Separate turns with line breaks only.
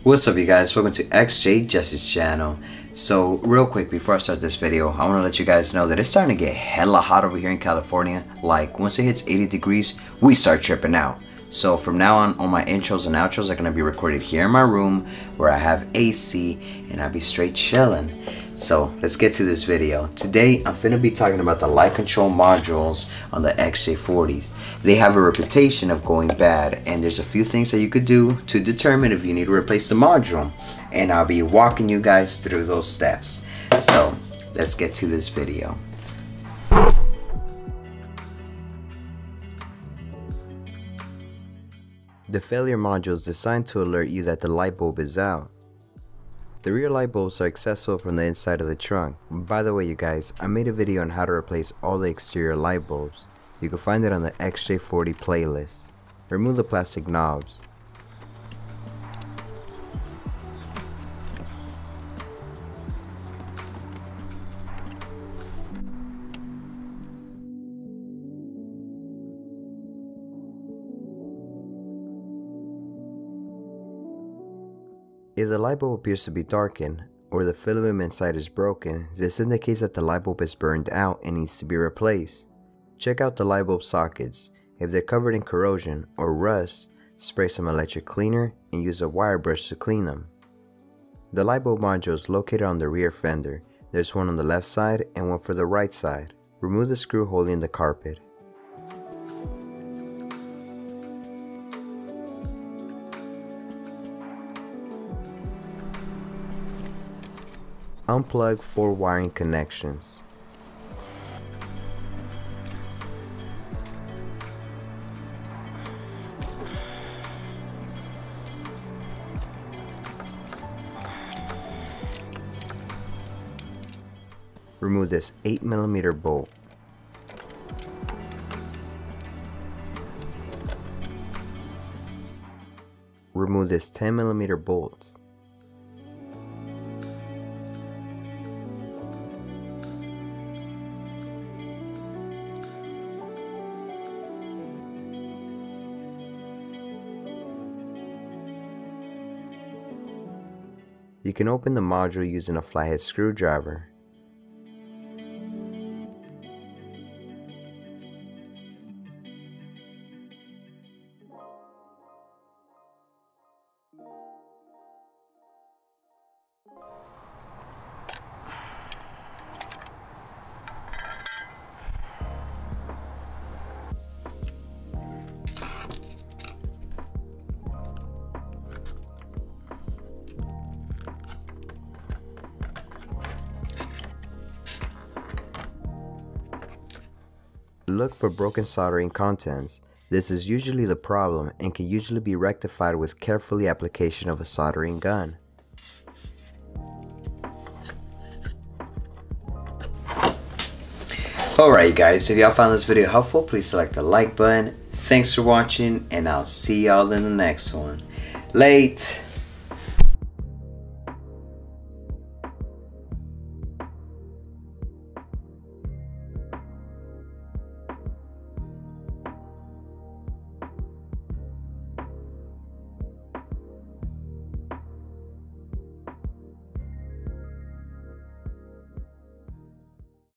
What's up you guys, welcome to XJ6 channel. So real quick before I start this video, I want to let you guys know that it's starting to get hella hot over here in California. Like once it hits 80 degrees, we start tripping out. So from now on, all my intros and outros are going to be recorded here in my room where I have AC and I'll be straight chilling. So let's get to this video. Today I'm finna be talking about the light control modules on the XJ40s. They have a reputation of going bad, and there's a few things that you could do to determine if you need to replace the module, and I'll be walking you guys through those steps. So let's get to this video. The failure module is designed to alert you that the light bulb is out. The rear light bulbs are accessible from the inside of the trunk. By the way you guys, I made a video on how to replace all the exterior light bulbs. You can find it on the XJ40 playlist. Remove the plastic knobs. If the light bulb appears to be darkened, or the filament inside is broken, this indicates that the light bulb is burned out and needs to be replaced. Check out the light bulb sockets. If they're covered in corrosion or rust, spray some electric cleaner and use a wire brush to clean them. The light bulb module is located on the rear fender. There's one on the left side and one for the right side. Remove the screw holding the carpet. Unplug 4 wiring connections. Remove this 8mm bolt. Remove this 10mm bolt. You can open the module using a flathead screwdriver. Look for broken soldering contents. This is usually the problem and can usually be rectified with carefully application of a soldering gun. Alright guys, if y'all found this video helpful, please select the like button. Thanks for watching and I'll see y'all in the next one. Late!